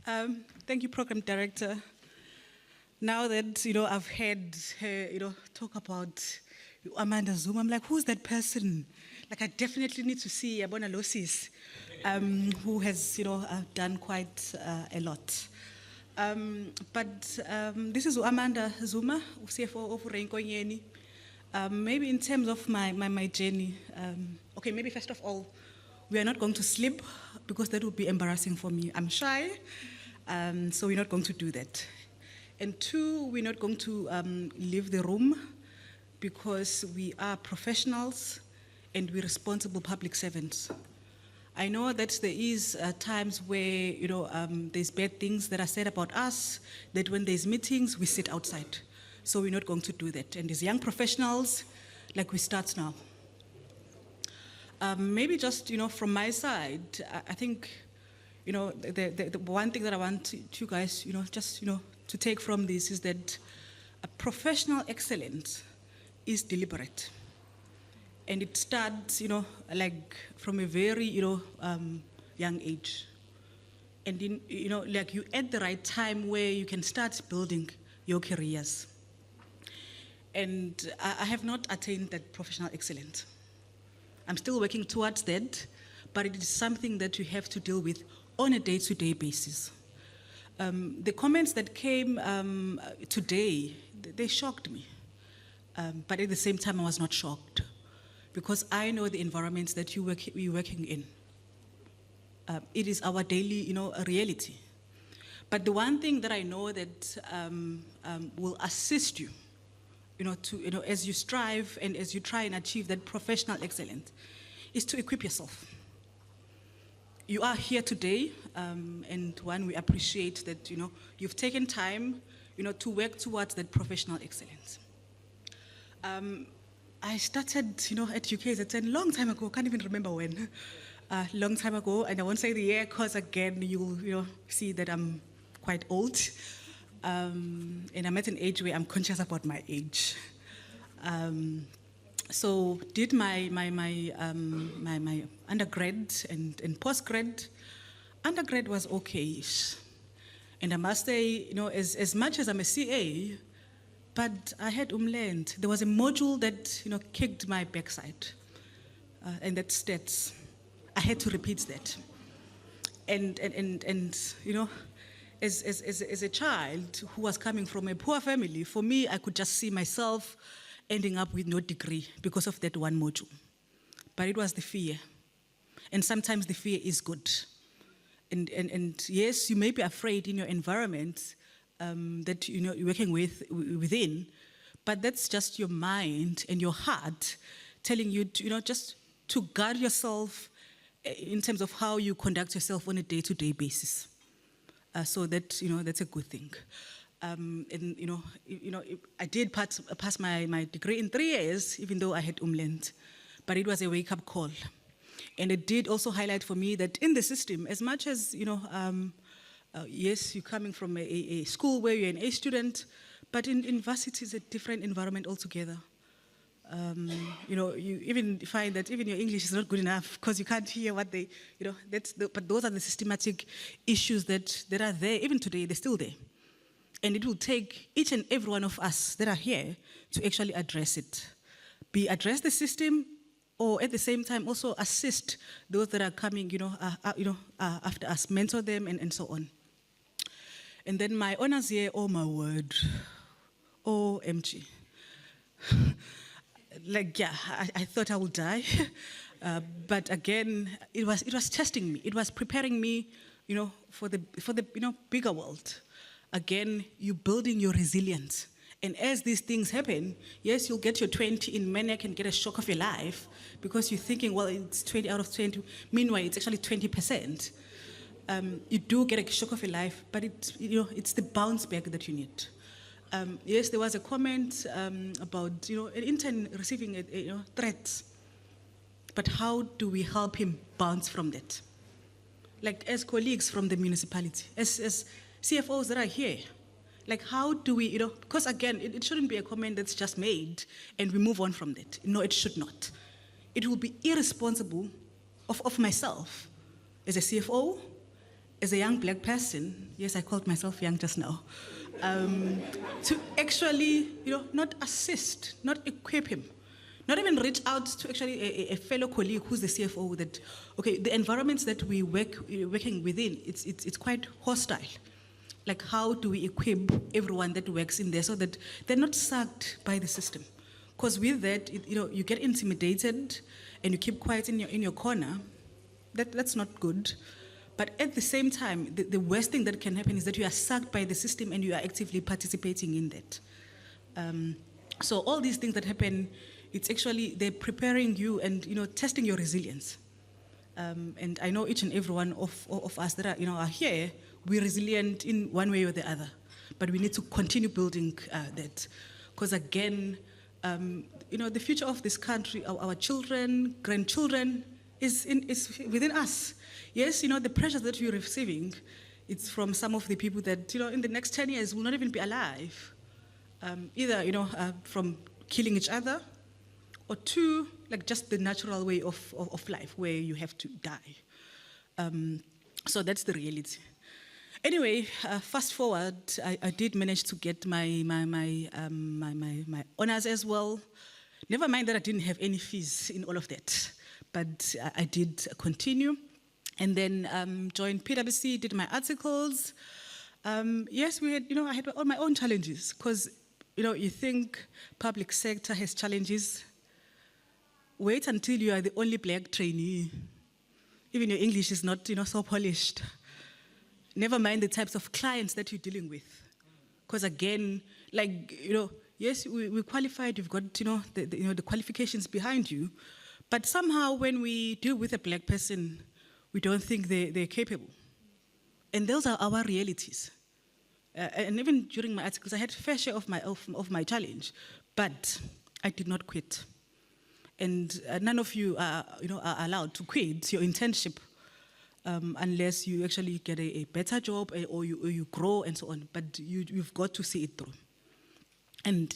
Thank you, Program Director. Now that, I've heard her, talk about Amanda ZUMA, I'm like, who's that person? Like, I definitely need to see Yabona Losis, who has, done quite a lot. But this is Amanda ZUMA, CFO of Renkonyeni. Maybe in terms of my journey, okay, maybe first of all, we are not going to sleep because that would be embarrassing for me. I'm shy, so we're not going to do that. And two, we're not going to leave the room because we are professionals and we're responsible public servants. I know that there is times where, there's bad things that are said about us, that when there's meetings, we sit outside. So we're not going to do that. And as young professionals, like we start now. Maybe just, from my side, I think, the one thing that I want you guys, to take from this is that a professional excellence is deliberate. And it starts, like from a very, young age. And, like you're at the right time where you can start building your careers. And I have not attained that professional excellence. I'm still working towards that, but it is something that you have to deal with on a day-to-day basis. The comments that came today, they shocked me. But at the same time, I was not shocked because I know the environments that we're working in. It is our daily, reality. But the one thing that I know that will assist you, as you strive and as you try and achieve that professional excellence, is to equip yourself. You are here today, and one, we appreciate that, you've taken time, to work towards that professional excellence. I started, at UKZN a long time ago, can't even remember when, long time ago, and I won't say the year because again, you'll see that I'm quite old. And I'm at an age where I'm conscious about my age. So did my undergrad and postgrad. Undergrad was okay, and I must say, as much as I'm a CA, but I had umland. There was a module that kicked my backside, and that's stats. I had to repeat that, and As a child who was coming from a poor family, for me, I could just see myself ending up with no degree because of that one module. But it was the fear. And sometimes the fear is good. And yes, you may be afraid in your environment that you're working within, but that's just your mind and your heart telling you to, just to guard yourself in terms of how you conduct yourself on a day-to-day basis. So that, that's a good thing. And, I did pass my degree in 3 years, even though I had umland, but it was a wake-up call. And it did also highlight for me that in the system, as much as, yes, you're coming from a school where you're an A student, but in university is a different environment altogether. You even find that even your English is not good enough because you can't hear what they, but those are the systematic issues that are there. Even today, they're still there. And it will take each and every one of us that are here to actually address it. Address the system, or at the same time also assist those that are coming, after us, mentor them and so on. And then my honors year, oh my word, OMG. Like, yeah, I thought I would die, but again, it was testing me. It was preparing me, for the bigger world. Again, you're building your resilience, and as these things happen, yes, you'll get your 20 in maniac and get a shock of your life because you're thinking, well, it's 20 out of 20. Meanwhile, it's actually 20%. You do get a shock of your life, but it's the bounce back that you need. Yes, there was a comment about an intern receiving threats, but how do we help him bounce from that? Like as colleagues from the municipality, as CFOs that are here, like how do we, because again, it shouldn't be a comment that's just made and we move on from that. No, it should not. It will be irresponsible of myself as a CFO as a young black person, yes, I called myself young just now, to actually, not assist, not equip him, not even reach out to actually a fellow colleague who's the CFO that, okay, the environments that we're working within, it's quite hostile. Like, how do we equip everyone that works in there so that they're not sucked by the system? Because with that, you get intimidated and you keep quiet in your corner. That's not good. But at the same time, the worst thing that can happen is that you are sucked by the system and you are actively participating in that. So all these things that happen, it's actually, they're preparing you and testing your resilience. And I know each and every one of us that are here, we're resilient in one way or the other. But we need to continue building that. Because again, the future of this country, our children, grandchildren, is within us. Yes, the pressures that you're receiving, it's from some of the people that, in the next 10 years will not even be alive. Either, from killing each other, or two, like just the natural way of life where you have to die. So that's the reality. Anyway, fast forward, I did manage to get my honors as well. Never mind that I didn't have any fees in all of that, but I did continue. And then joined PwC, did my articles. Yes, we had, I had all my own challenges because, you think public sector has challenges. Wait until you are the only black trainee. Even your English is not, so polished. Never mind the types of clients that you're dealing with. Because again, like, yes, we qualified, you've got, the qualifications behind you. But somehow when we deal with a black person, we don't think they're capable. And those are our realities. And even during my articles, I had a fair share of my challenge, but I did not quit. And none of you are allowed to quit your internship unless you actually get a better job or you grow and so on. But you've got to see it through. And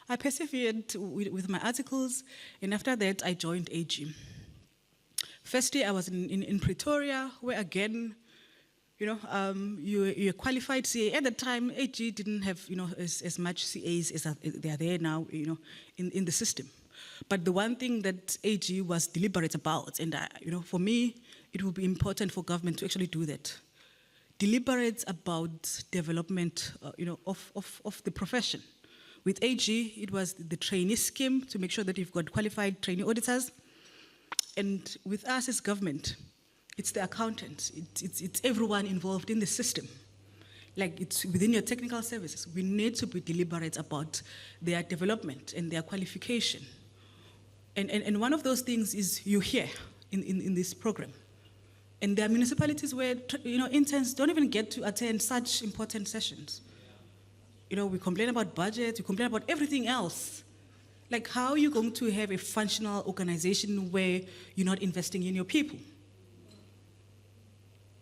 I persevered with my articles, and after that, I joined AG. First year, I was in Pretoria, where again, you're a qualified CA. At the time, AG didn't have, as much CAs as they are there now, in the system. But the one thing that AG was deliberate about, and for me, it would be important for government to actually do that. Deliberate about development, of the profession. With AG, it was the trainee scheme to make sure that you've got qualified trainee auditors. And with us as government, it's the accountants, it's everyone involved in the system. Like, it's within your technical services. We need to be deliberate about their development and their qualification. And one of those things is you hear in this program. And there are municipalities where interns don't even get to attend such important sessions. We complain about budget, we complain about everything else. Like, how are you going to have a functional organization where you're not investing in your people?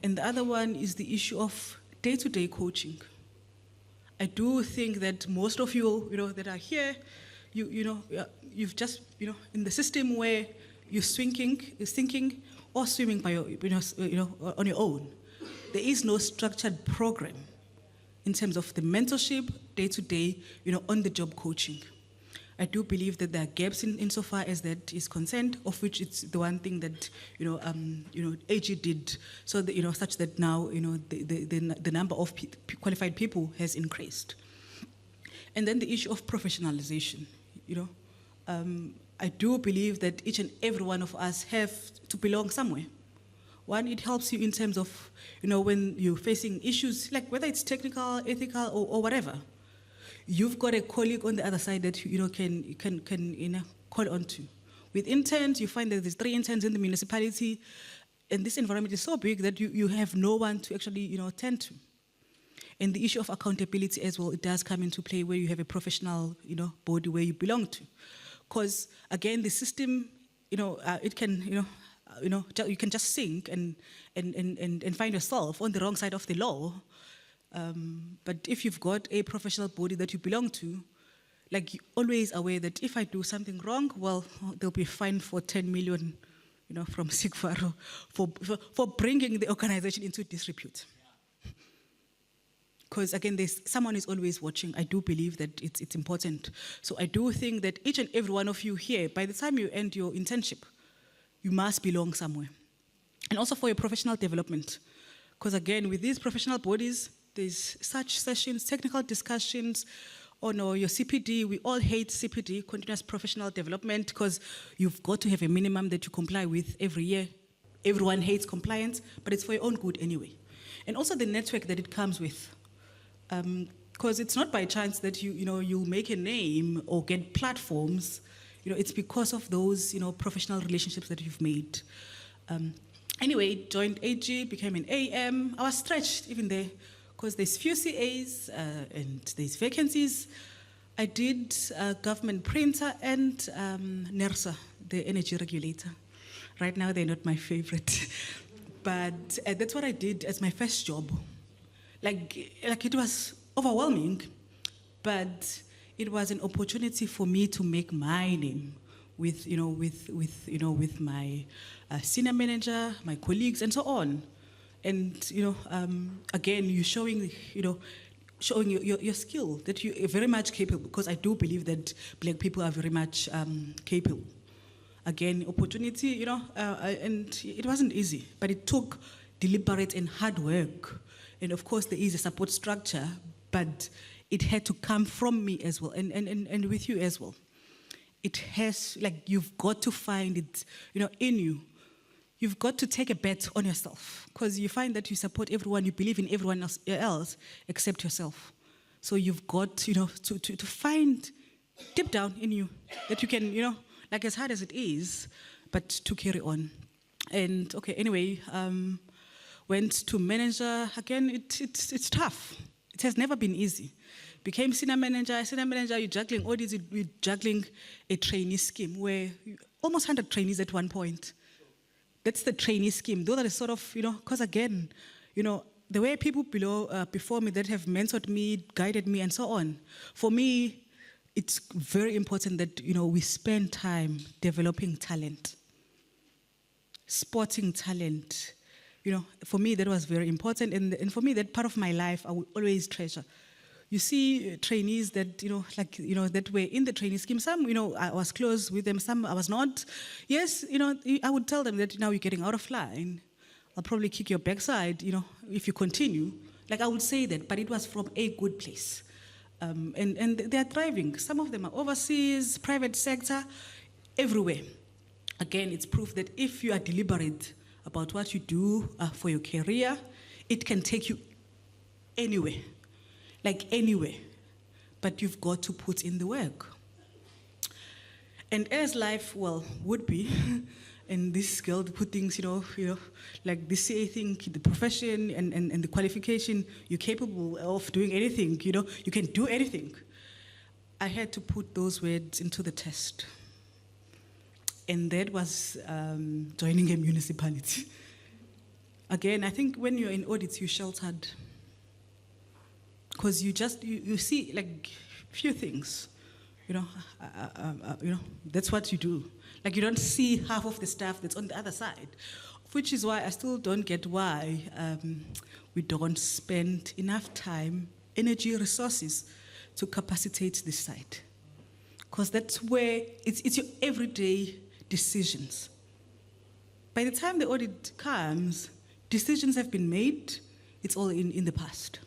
And the other one is the issue of day-to-day coaching. I do think that most of you, that are here, you've just, in the system where you're sinking or swimming by your, on your own. There is no structured program in terms of the mentorship, day-to-day, on-the-job coaching. I do believe that there are gaps insofar as that is concerned, of which it's the one thing that AG did, so that such that now the number of qualified people has increased, and then the issue of professionalization. I do believe that each and every one of us have to belong somewhere. One, it helps you in terms of when you're facing issues like whether it's technical, ethical, or whatever. You've got a colleague on the other side that can call on to. With interns, you find that there's 3 interns in the municipality, and this environment is so big that you have no one to actually turn to. And the issue of accountability as well, it does come into play where you have a professional body where you belong to. Because again, the system, it can you can just sink and find yourself on the wrong side of the law. But if you've got a professional body that you belong to, like, you're always aware that if I do something wrong, well, there'll be a fine for 10 million from CIGFARO for bringing the organization into disrepute. Because again, someone is always watching. I do believe that it's important. So I do think that each and every one of you here, by the time you end your internship, you must belong somewhere. And also for your professional development. Because again, with these professional bodies, there's such sessions, technical discussions, your CPD, we all hate CPD, continuous professional development, because you've got to have a minimum that you comply with every year. Everyone hates compliance, but it's for your own good anyway. And also the network that it comes with. Because it's not by chance that you make a name or get platforms. It's because of those professional relationships that you've made. Anyway, joined AG, became an AM. I was stretched even there because there's few CAs and there's vacancies. I did government printer and NERSA, the energy regulator. Right now, they're not my favorite. But that's what I did as my first job. Like it was overwhelming, but it was an opportunity for me to make my name with my senior manager, my colleagues, and so on. And again, you're showing your skill that you're very much capable. Because I do believe that Black people are very much capable. Again, opportunity, and it wasn't easy, but it took deliberate and hard work. And of course, there is a support structure, but it had to come from me as well, and with you as well. It has, you've got to find it, in you. You've got to take a bet on yourself, because you find that you support everyone, you believe in everyone else except yourself. So you've got, to find deep down in you that you can, as hard as it is, but to carry on. And okay, anyway, went to manager. Again, it's tough. It has never been easy. Became senior manager, you're juggling audits, you're juggling a trainee scheme where almost 100 trainees at one point. That's the trainee scheme. Those are the sort of, because again, the way people before me that have mentored me, guided me, and so on. For me, it's very important that, we spend time developing talent, sporting talent. For me, that was very important. And for me, that part of my life, I will always treasure. You see trainees that, that were in the trainee scheme. Some, I was close with them. Some I was not. Yes, I would tell them that now you're getting out of line. I'll probably kick your backside, if you continue. I would say that, but it was from a good place. And they are thriving. Some of them are overseas, private sector, everywhere. Again, it's proof that if you are deliberate about what you do for your career, it can take you anywhere. Anywhere. But you've got to put in the work. And as life, would be, and this girl put things, like the CA thing, the profession and the qualification, you're capable of doing anything, you can do anything. I had to put those words into the test. And that was joining a municipality. Again, I think when you're in audits, you're sheltered. Because you see few things, that's what you do. You don't see half of the stuff that's on the other side, which is why I still don't get why we don't spend enough time, energy, resources to capacitate this side. Because that's where it's your everyday decisions. By the time the audit comes, decisions have been made, it's all in the past.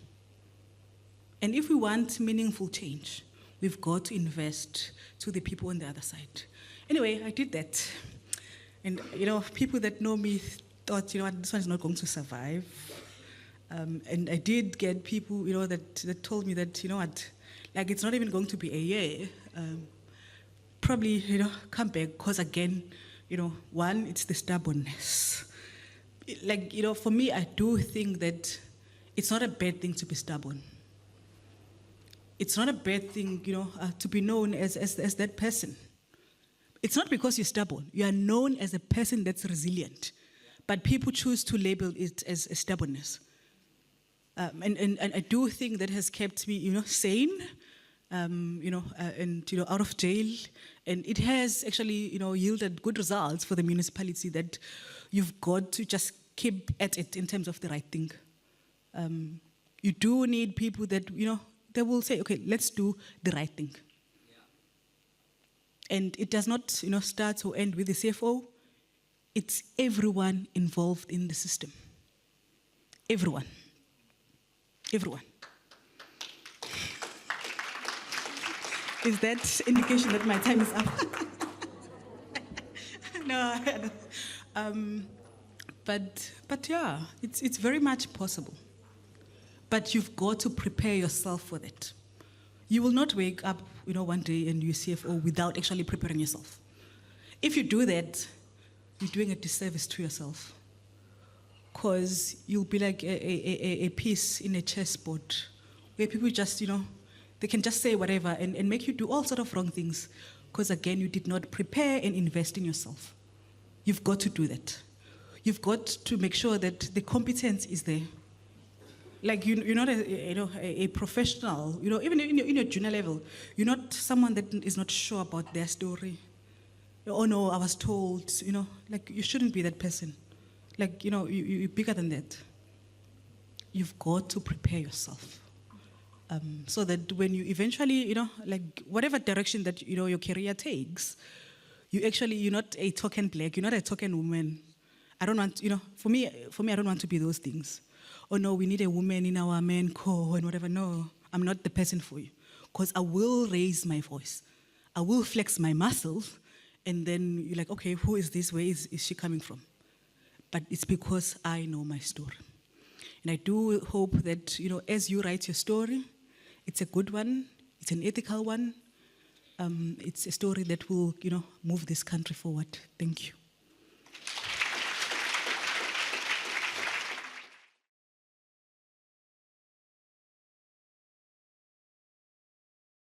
And if we want meaningful change, we've got to invest to the people on the other side. Anyway, I did that. And, people that know me thought, this one's not going to survive. And I did get people, that told me that, it's not even going to be a year. Probably, come back, because again, one, it's the stubbornness. For me, I do think that it's not a bad thing to be stubborn. It's not a bad thing, to be known as that person. It's not because you're stubborn. You are known as a person that's resilient. But people choose to label it as stubbornness. And I do think that has kept me, sane, and out of jail, and it has actually yielded good results for the municipality. That you've got to just keep at it in terms of the right thing. You do need people that they will say, okay, let's do the right thing. And it does not start or end with the CFO. It's everyone involved in the system. Everyone. Everyone. Is that indication that my time is up? No. But yeah, it's very much possible. But you've got to prepare yourself for that. You will not wake up, one day and you're CFO without actually preparing yourself. If you do that, you're doing a disservice to yourself. Because you'll be like a piece in a chessboard where people just, they can just say whatever and make you do all sort of wrong things. Because again, you did not prepare and invest in yourself. You've got to do that. You've got to make sure that the competence is there. Like you're not a professional, even in your junior level, you're not someone that is not sure about their story. Oh no, I was told, like you shouldn't be that person. Like, you're bigger than that. You've got to prepare yourself. So that when you eventually, like whatever direction that, your career takes, you're not a token black, you're not a token woman. I don't want, for me, I don't want to be those things. Oh no, we need a woman in our men core and whatever. No, I'm not the person for you. Because I will raise my voice. I will flex my muscles. And then you're like, okay, who is this? Where is she coming from? But it's because I know my story. And I do hope that, as you write your story, it's a good one, it's an ethical one, it's a story that will, move this country forward. Thank you.